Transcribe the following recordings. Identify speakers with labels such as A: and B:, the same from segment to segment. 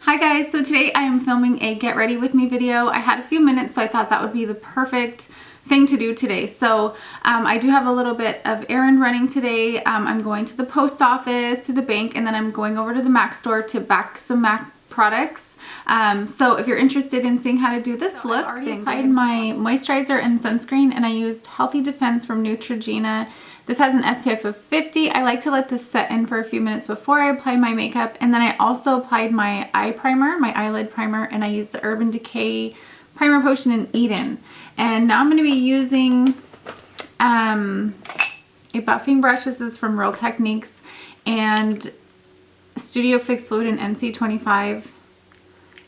A: Hi guys, so today I am filming a get ready with me video. I had a few minutes, so I thought that would be the perfect thing to do today. So I do have a little bit of errand running today. I'm going to the post office, to the bank, and then I'm going over to the MAC store to back some MAC products. So if you're interested in seeing how to do this look, I already applied my moisturizer and sunscreen, and I used Healthy Defense from Neutrogena. This has an SPF of 50. I like to let this set in for a few minutes before I apply my makeup. And then I also applied my eye primer, my eyelid primer, and I used the Urban Decay Primer Potion in Eden. And now I'm going to be using a buffing brush. This is from Real Techniques, and Studio Fix Fluid in NC25.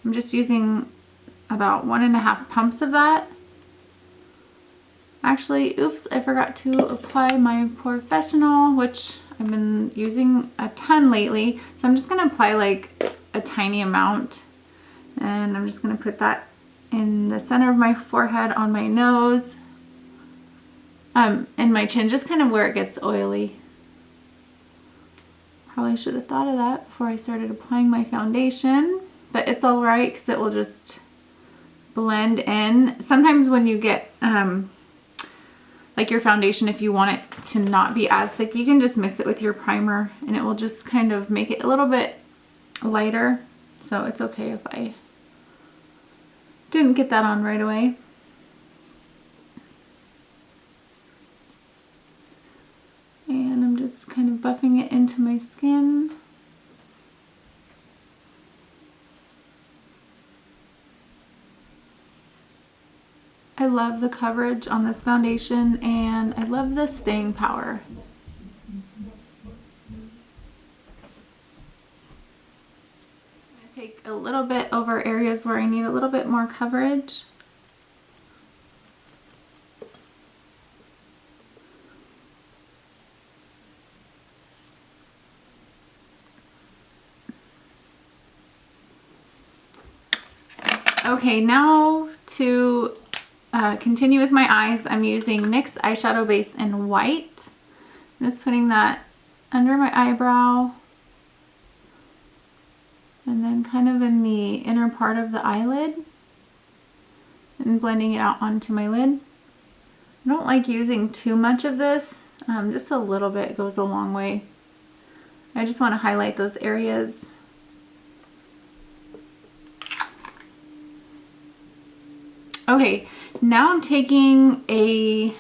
A: I'm just using about 1.5 pumps of that. Actually, oops, I forgot to apply my Porefessional, which I've been using a ton lately. So I'm just going to apply like a tiny amount. And I'm just going to put that in the center of my forehead, on my nose, and my chin, just kind of where it gets oily. Probably should have thought of that before I started applying my foundation, but it's all right because it will just blend in. Sometimes when you get like your foundation, if you want it to not be as thick, you can just mix it with your primer and it will just kind of make it a little bit lighter. So it's okay if I didn't get that on right away. And I'm just kind of buffing it into my skin. I love the coverage on this foundation, and I love the staying power. I'm going to take a little bit over areas where I need a little bit more coverage. Okay, now to continue with my eyes, I'm using NYX eyeshadow base in white. I'm just putting that under my eyebrow and then kind of in the inner part of the eyelid and blending it out onto my lid. I don't like using too much of this, just a little bit goes a long way. I just want to highlight those areas. Okay, now I'm taking an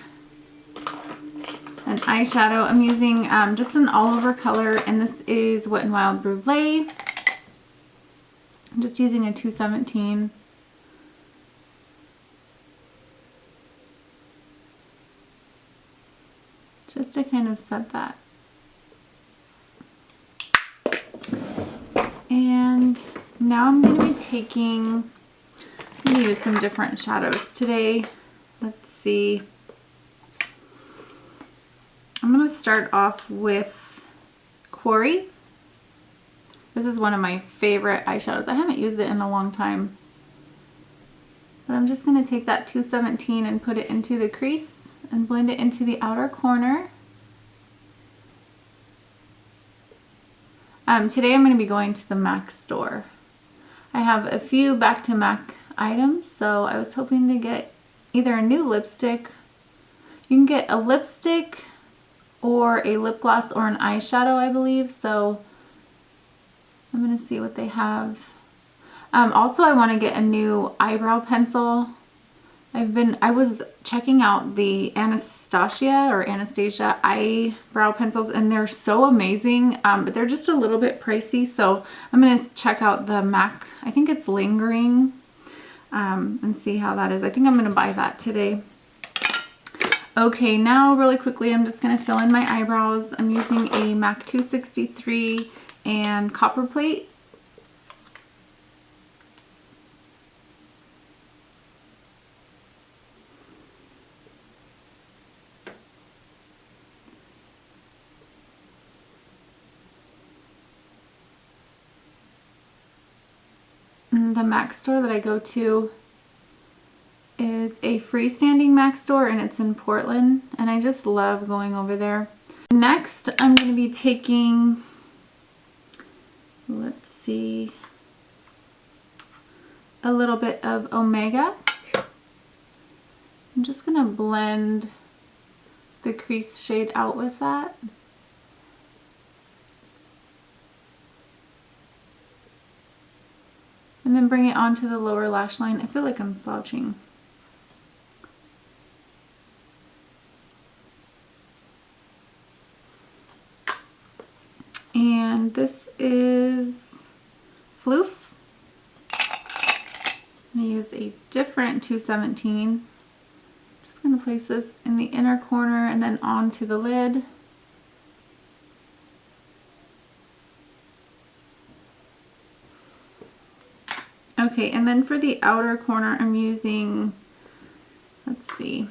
A: eyeshadow. I'm using just an all-over color, and this is WnW Brule. I'm just using a 217. Just to kind of set that. And now I'm going to be taking... I'm going to use some different shadows today. Let's see. I'm going to start off with Quarry. This is one of my favorite eyeshadows. I haven't used it in a long time. But I'm just going to take that 217 and put it into the crease and blend it into the outer corner. Today I'm going to be going to the MAC store. I have a few back to MAC items, so I was hoping to get either a new lipstick. You can get a lipstick or a lip gloss or an eyeshadow, I believe, so I'm gonna see what they have. Also, I want to get a new eyebrow pencil. I was checking out the Anastasia eyebrow pencils, and they're so amazing, but they're just a little bit pricey, so I'm gonna check out the MAC, I think it's Lingering, and see how that is. I think I'm going to buy that today. Okay, now really quickly I'm just going to fill in my eyebrows. I'm using a MAC 263 and Copper Plate. The MAC store that I go to is a freestanding MAC store, and it's in Portland, and I just love going over there. Next, I'm going to be taking, let's see, a little bit of Omega. I'm just going to blend the crease shade out with that. And then bring it onto the lower lash line. I feel like I'm slouching. And this is Phloof. I'm going to use a different 217. Just going to place this in the inner corner and then onto the lid. Okay, and then for the outer corner, I'm using, let's see.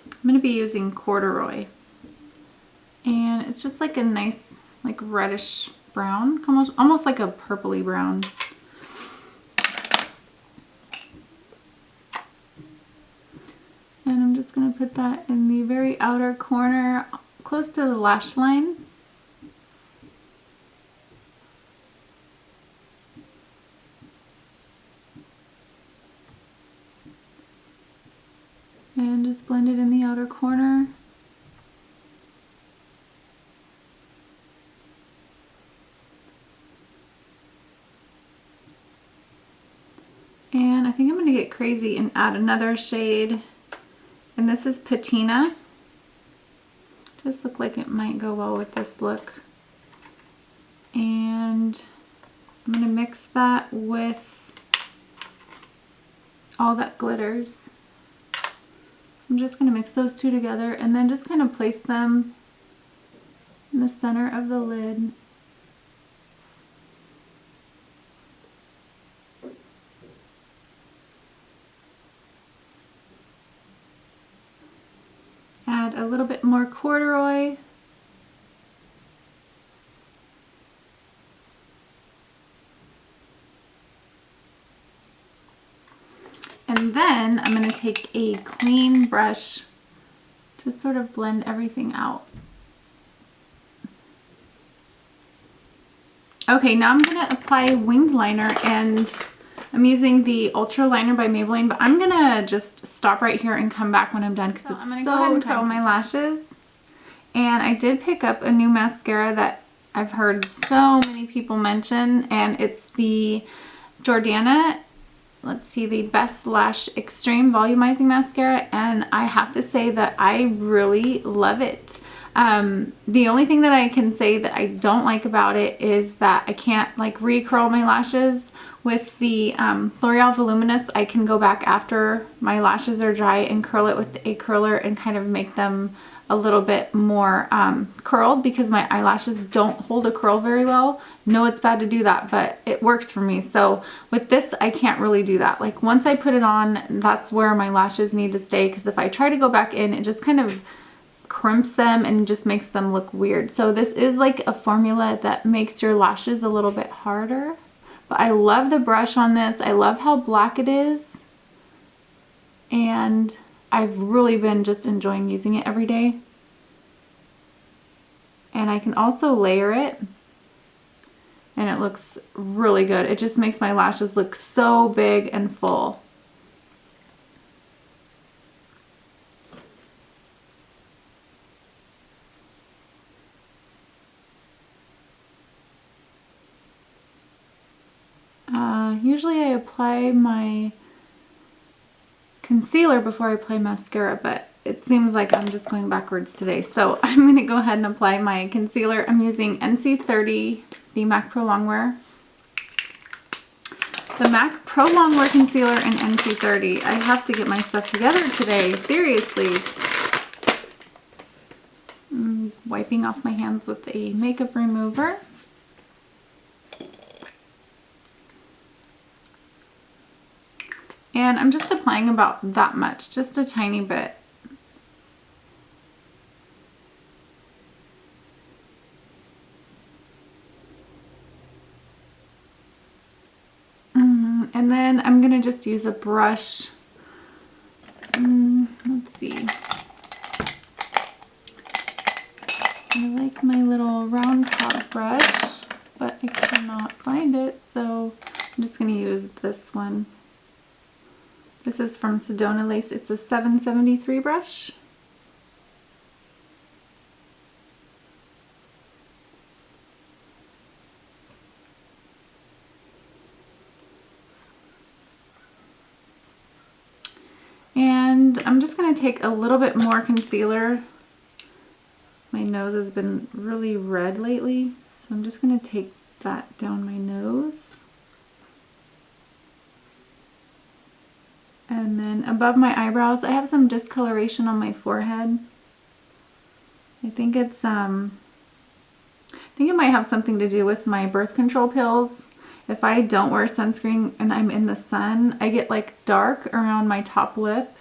A: I'm going to be using Corduroy. And it's just like a nice, like reddish brown, almost like a purpley brown. And I'm just going to put that in the very outer corner, close to the lash line. And just blend it in the outer corner. And I think I'm going to get crazy and add another shade. And this is Patina. Just look like it might go well with this look. And I'm going to mix that with all that glitters. I'm just going to mix those two together and then just kind of place them in the center of the lid. Add a little bit more corduroy. And then I'm going to take a clean brush to sort of blend everything out. Okay, now I'm going to apply winged liner, and I'm using the Ultra Liner by Maybelline, but I'm going to just stop right here and come back when I'm done because I'm going to go ahead and curl my lashes. And I did pick up a new mascara that I've heard so many people mention, and it's the Jordana, let's see, the Best Lash Extreme Volumizing Mascara, and I have to say that I really love it. The only thing that I can say that I don't like about it is that I can't like re-curl my lashes. With the L'Oreal Voluminous, I can go back after my lashes are dry and curl it with a curler and kind of make them a little bit more curled, because my eyelashes don't hold a curl very well. No, it's bad to do that, but it works for me. So with this, I can't really do that. Like once I put it on, that's where my lashes need to stay, because if I try to go back in, it just kind of crimps them and just makes them look weird. So this is like a formula that makes your lashes a little bit harder. But I love the brush on this. I love how black it is. And I've really been just enjoying using it every day. And I can also layer it. And it looks really good. It just makes my lashes look so big and full. Usually I apply my concealer before I apply mascara, but it seems like I'm just going backwards today. So I'm going to go ahead and apply my concealer. I'm using NC30, the MAC Pro Longwear. The MAC Pro Longwear Concealer and NC30. I have to get my stuff together today, seriously. I'm wiping off my hands with a makeup remover. And I'm just applying about that much, just a tiny bit. And then I'm going to just use a brush. Let's see. my little round top brush, but I cannot find it, so I'm just going to use this one. This is from Sedona Lace. It's a 773 brush. And I'm just going to take a little bit more concealer. My nose has been really red lately, so I'm just going to take that down my nose. And then above my eyebrows, I have some discoloration on my forehead. I think it's I think it might have something to do with my birth control pills. If I don't wear sunscreen and I'm in the sun, I get like dark around my top lip.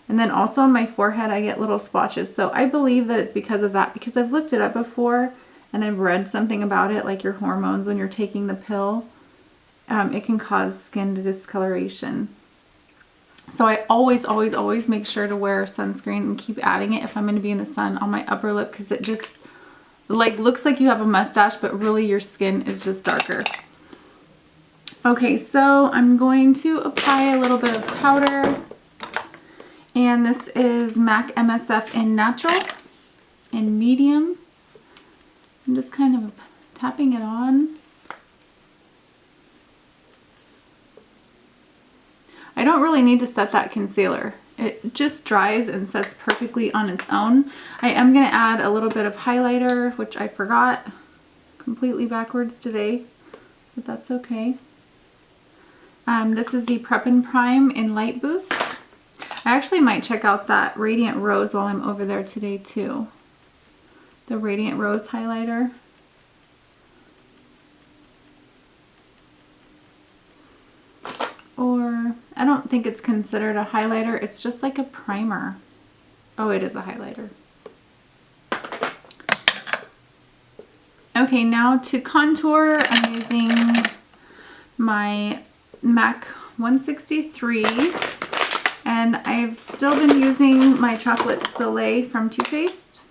A: And then also on my forehead, I get little splotches. So I believe that it's because of that, because I've looked it up before and I've read something about it, like your hormones when you're taking the pill, it can cause skin discoloration. So I always make sure to wear sunscreen and keep adding it if I'm going to be in the sun on my upper lip, because it just like looks like you have a mustache, but really your skin is just darker. Okay, so I'm going to apply a little bit of powder, and this is MAC MSF in Natural in medium. I'm just kind of tapping it on. I don't really need to set that concealer. It just dries and sets perfectly on its own. I am going to add a little bit of highlighter, which I forgot completely backwards today, but that's okay. This is the Prep and Prime in Light Boost. I actually might check out that Radiant Rose while I'm over there today too. The Radiant Rose highlighter. Or, I don't think it's considered a highlighter, it's just like a primer. Oh, it is a highlighter. Okay, now to contour, I'm using my MAC 163, and I've still been using my Chocolate Soleil from Too Faced.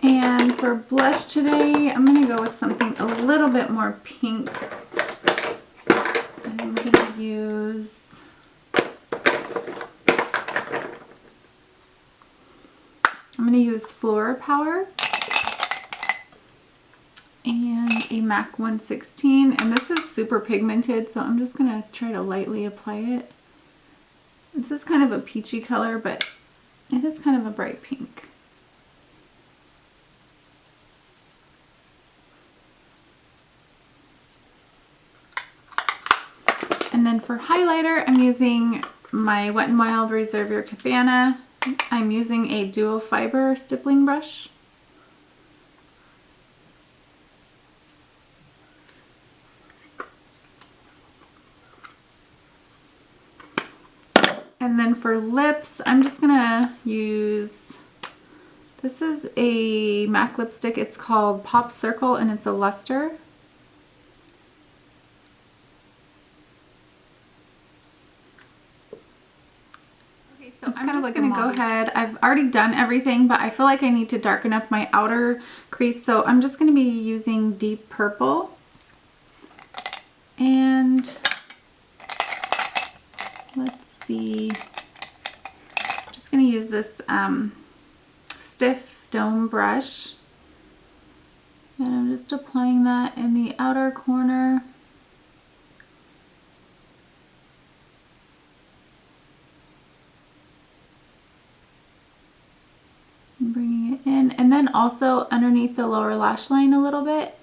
A: And for blush today, I'm going to go with something a little bit more pink. I'm going to use Floor Power and a MAC 116, and this is super pigmented, so I'm just going to try to lightly apply it. This is kind of a peachy color, but it is kind of a bright pink. And then for highlighter, I'm using my Wet n Wild Reserve Your Cabana. I'm using a dual fiber stippling brush. And then for lips, I'm just gonna use, this is a MAC lipstick. It's called Popcircle and it's a Lustre. So I'm just going to go ahead. I've already done everything, but I feel like I need to darken up my outer crease. So I'm just going to be using Deep Purple. And let's see. I'm just going to use this stiff dome brush. And I'm just applying that in the outer corner. Bringing it in, and then also underneath the lower lash line a little bit.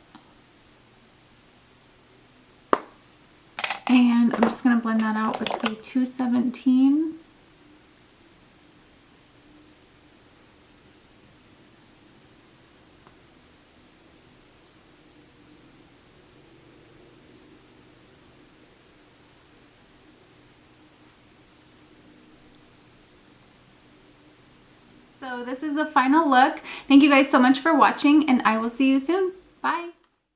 A: And I'm just going to blend that out with a 217. So this is the final look. Thank you guys so much for watching, and I will see you soon. Bye.